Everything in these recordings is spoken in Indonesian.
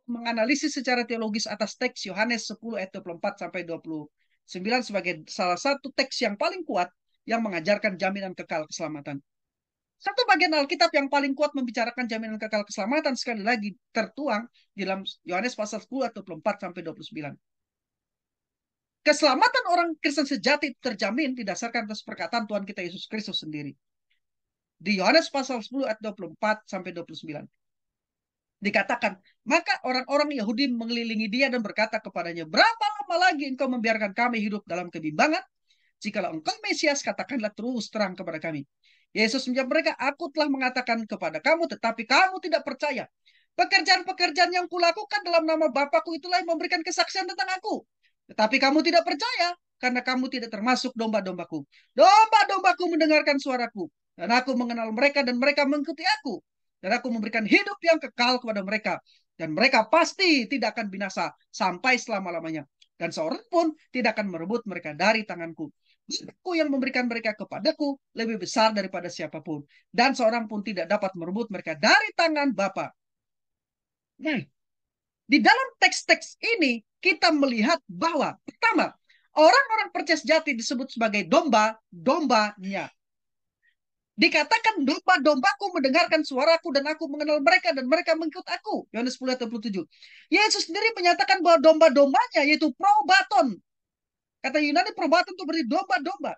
menganalisis secara teologis atas teks Yohanes 10 ayat 24 sampai 29 sebagai salah satu teks yang paling kuat yang mengajarkan jaminan kekal keselamatan. Satu bagian Alkitab yang paling kuat membicarakan jaminan kekal keselamatan sekali lagi tertuang di dalam Yohanes pasal 10 ayat 24 sampai 29. Keselamatan orang Kristen sejati terjamin didasarkan atas perkataan Tuhan kita Yesus Kristus sendiri. Di Yohanes pasal 10 ayat 24 sampai 29. Dikatakan, maka orang-orang Yahudi mengelilingi dia dan berkata kepadanya, berapa lama lagi engkau membiarkan kami hidup dalam kebimbangan? Jikalau engkau Mesias, katakanlah terus terang kepada kami. Yesus menjawab mereka, aku telah mengatakan kepada kamu, tetapi kamu tidak percaya. Pekerjaan-pekerjaan yang kulakukan dalam nama Bapakku itulah yang memberikan kesaksian tentang aku. Tetapi kamu tidak percaya, karena kamu tidak termasuk domba-dombaku. Domba-dombaku mendengarkan suaraku, dan aku mengenal mereka, dan mereka mengikuti aku. Dan aku memberikan hidup yang kekal kepada mereka. Dan mereka pasti tidak akan binasa sampai selama-lamanya. Dan seorang pun tidak akan merebut mereka dari tanganku. Aku yang memberikan mereka kepadaku lebih besar daripada siapapun. Dan seorang pun tidak dapat merebut mereka dari tangan Bapa. Nah, di dalam teks-teks ini kita melihat bahwa pertama, orang-orang percaya sejati disebut sebagai domba-dombanya. Dikatakan domba-dombaku mendengarkan suaraku dan aku mengenal mereka dan mereka mengikut aku. Yohanes 10 ayat 27. Yesus sendiri menyatakan bahwa domba-dombanya yaitu probaton. Kata Yunani probaton itu berarti domba-domba.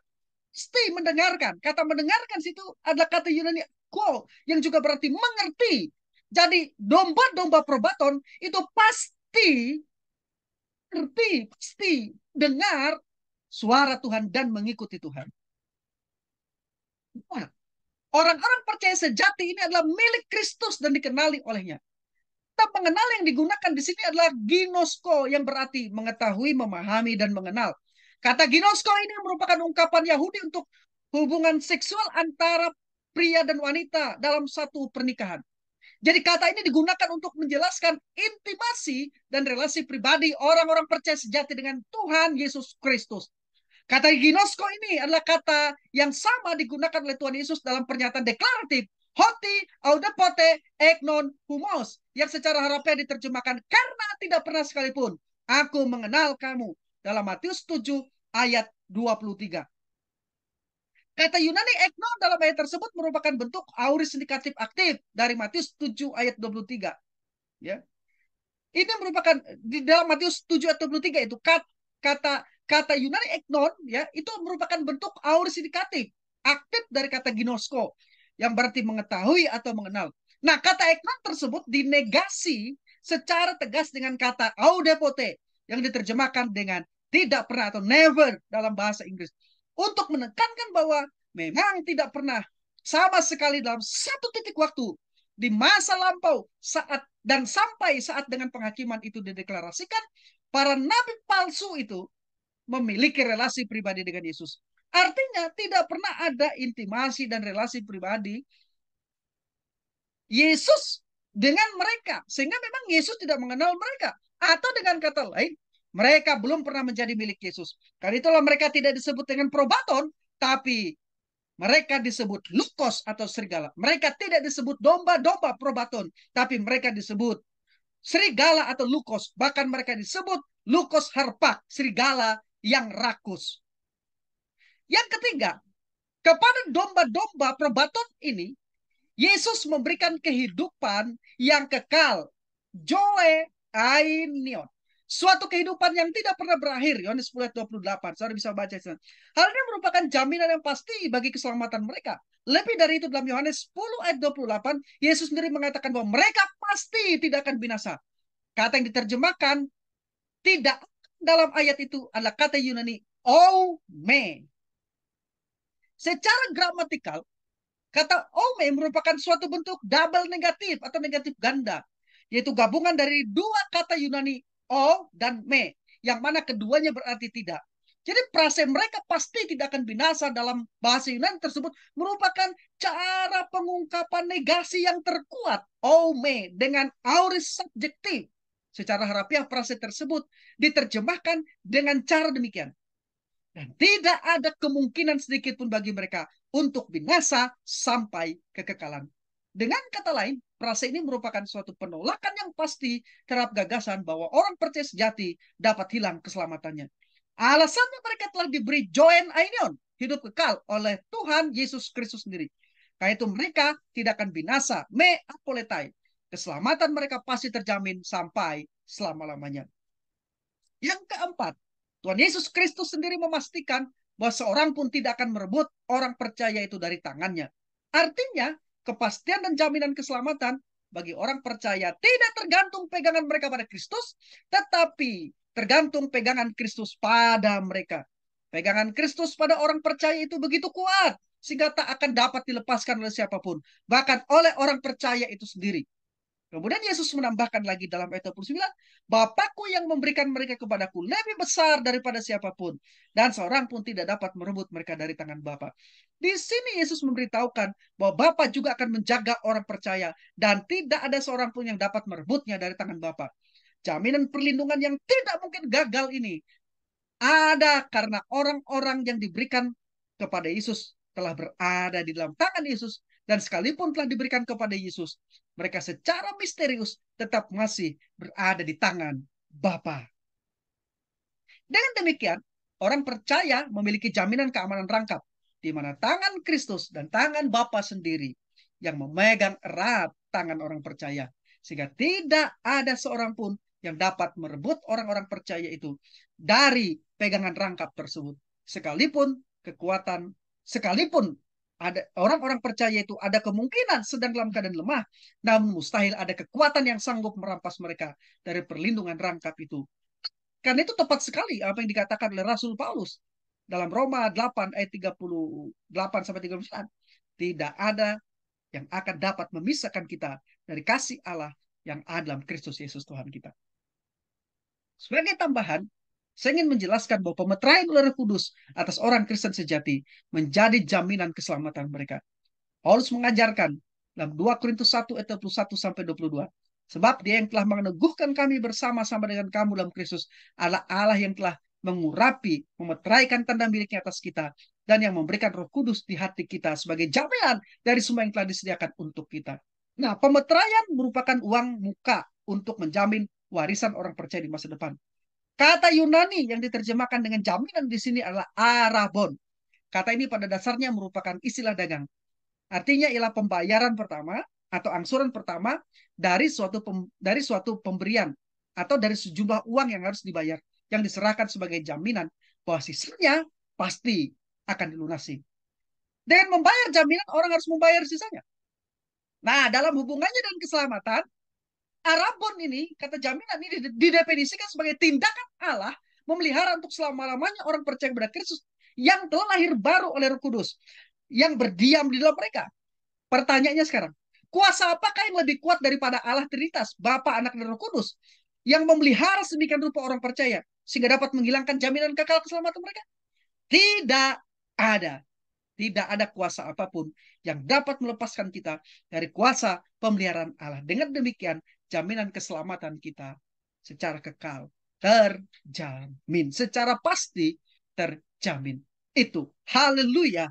Pasti mendengarkan. Kata mendengarkan situ adalah kata Yunani ko yang juga berarti mengerti. Jadi domba-domba probaton itu pasti ngerti, pasti dengar suara Tuhan dan mengikuti Tuhan. Wah, orang-orang percaya sejati ini adalah milik Kristus dan dikenali olehnya. Kita mengenal yang digunakan di sini adalah ginosko yang berarti mengetahui, memahami, dan mengenal. Kata ginosko ini merupakan ungkapan Yahudi untuk hubungan seksual antara pria dan wanita dalam satu pernikahan. Jadi kata ini digunakan untuk menjelaskan intimasi dan relasi pribadi orang-orang percaya sejati dengan Tuhan Yesus Kristus. Kata ginosko ini adalah kata yang sama digunakan oleh Tuhan Yesus dalam pernyataan deklaratif. Hoti, audepote, egnon, humos. Yang secara harafiah diterjemahkan, karena tidak pernah sekalipun aku mengenal kamu. Dalam Matius 7 ayat 23. Kata Yunani egnon dalam ayat tersebut merupakan bentuk aorist indikatif aktif dari Matius 7 ayat 23. Ya. Ini merupakan di dalam Matius 7 ayat 23 itu kata Yunani egnon ya itu merupakan bentuk aorist indikatif aktif dari kata ginosko yang berarti mengetahui atau mengenal. Nah, kata egnon tersebut dinegasi secara tegas dengan kata audepote yang diterjemahkan dengan tidak pernah atau never dalam bahasa Inggris untuk menekankan bahwa memang tidak pernah sama sekali dalam satu titik waktu di masa lampau saat dan sampai saat dengan penghakiman itu dideklarasikan para nabi palsu itu memiliki relasi pribadi dengan Yesus. Artinya tidak pernah ada intimasi dan relasi pribadi Yesus dengan mereka. Sehingga memang Yesus tidak mengenal mereka. Atau dengan kata lain, mereka belum pernah menjadi milik Yesus. Karena itulah mereka tidak disebut dengan probaton, tapi mereka disebut lukos atau serigala. Mereka tidak disebut domba-domba probaton, tapi mereka disebut serigala atau lukos. Bahkan mereka disebut lukos harpak, serigala yang rakus. Yang ketiga, kepada domba-domba probaton ini, Yesus memberikan kehidupan yang kekal. Joe ainion. Suatu kehidupan yang tidak pernah berakhir. Yohanes 10 ayat 28. Saudara bisa baca. Hal ini merupakan jaminan yang pasti bagi keselamatan mereka. Lebih dari itu dalam Yohanes 10 ayat 28, Yesus sendiri mengatakan bahwa mereka pasti tidak akan binasa. Kata yang diterjemahkan tidak dalam ayat itu adalah kata Yunani ome. Secara gramatikal, kata ome merupakan suatu bentuk double negatif atau negatif ganda, yaitu gabungan dari dua kata Yunani o dan me, yang mana keduanya berarti tidak. Jadi prase mereka pasti tidak akan binasa dalam bahasa Yunani tersebut merupakan cara pengungkapan negasi yang terkuat ome dengan aorist subjektif. Secara harafiah prase tersebut diterjemahkan dengan cara demikian. Dan tidak ada kemungkinan sedikit pun bagi mereka untuk binasa sampai kekekalan. Dengan kata lain, frase ini merupakan suatu penolakan yang pasti terhadap gagasan bahwa orang percaya sejati dapat hilang keselamatannya. Alasannya mereka telah diberi joen aionion, hidup kekal oleh Tuhan Yesus Kristus sendiri. Karena itu mereka tidak akan binasa, me apoletai. Keselamatan mereka pasti terjamin sampai selama-lamanya. Yang keempat, Tuhan Yesus Kristus sendiri memastikan bahwa seorang pun tidak akan merebut orang percaya itu dari tangannya. Artinya, kepastian dan jaminan keselamatan bagi orang percaya tidak tergantung pegangan mereka pada Kristus, tetapi tergantung pegangan Kristus pada mereka. Pegangan Kristus pada orang percaya itu begitu kuat, sehingga tak akan dapat dilepaskan oleh siapapun, bahkan oleh orang percaya itu sendiri. Kemudian Yesus menambahkan lagi dalam ayat 29, Bapakku yang memberikan mereka kepadaku lebih besar daripada siapapun, dan seorang pun tidak dapat merebut mereka dari tangan Bapa. Di sini Yesus memberitahukan bahwa Bapa juga akan menjaga orang percaya, dan tidak ada seorang pun yang dapat merebutnya dari tangan Bapa. Jaminan perlindungan yang tidak mungkin gagal ini ada karena orang-orang yang diberikan kepada Yesus telah berada di dalam tangan Yesus, dan sekalipun telah diberikan kepada Yesus, mereka secara misterius tetap masih berada di tangan Bapa. Dengan demikian, orang percaya memiliki jaminan keamanan rangkap, di mana tangan Kristus dan tangan Bapa sendiri yang memegang erat tangan orang percaya, sehingga tidak ada seorang pun yang dapat merebut orang-orang percaya itu dari pegangan rangkap tersebut. Sekalipun ada orang-orang percaya itu ada kemungkinan sedang dalam keadaan lemah, namun mustahil ada kekuatan yang sanggup merampas mereka dari perlindungan rangkap itu. Karena itu tepat sekali apa yang dikatakan oleh Rasul Paulus dalam Roma 8 ayat 38 sampai 39. Tidak ada yang akan dapat memisahkan kita dari kasih Allah yang ada dalam Kristus Yesus Tuhan kita. Sebagai tambahan, saya ingin menjelaskan bahwa pemeteraian oleh Roh Kudus atas orang Kristen sejati menjadi jaminan keselamatan mereka. Paulus mengajarkan dalam 2 Korintus 1 ayat 21 sampai 22. Sebab dia yang telah meneguhkan kami bersama-sama dengan kamu dalam Kristus adalah Allah yang telah mengurapi, memeteraikan tanda miliknya atas kita, dan yang memberikan Roh Kudus di hati kita sebagai jaminan dari semua yang telah disediakan untuk kita. Nah, pemeteraian merupakan uang muka untuk menjamin warisan orang percaya di masa depan. Kata Yunani yang diterjemahkan dengan jaminan di sini adalah arabon. Kata ini pada dasarnya merupakan istilah dagang. Artinya ialah pembayaran pertama atau angsuran pertama dari suatu pemberian atau dari sejumlah uang yang harus dibayar, yang diserahkan sebagai jaminan bahwa sisanya pasti akan dilunasi. Dengan membayar jaminan, orang harus membayar sisanya. Nah, dalam hubungannya dengan keselamatan, arabon ini, kata jaminan ini didefinisikan sebagai tindakan Allah memelihara untuk selama-lamanya orang percaya kepada Kristus yang telah lahir baru oleh Roh Kudus, yang berdiam di dalam mereka. Pertanyaannya sekarang, kuasa apakah yang lebih kuat daripada Allah Trinitas, Bapa, Anak, dan Roh Kudus, yang memelihara sedemikian rupa orang percaya, sehingga dapat menghilangkan jaminan kekal keselamatan mereka? Tidak ada. Tidak ada kuasa apapun yang dapat melepaskan kita dari kuasa pemeliharaan Allah. Dengan demikian, jaminan keselamatan kita secara kekal terjamin. Secara pasti terjamin. Itu. Haleluya.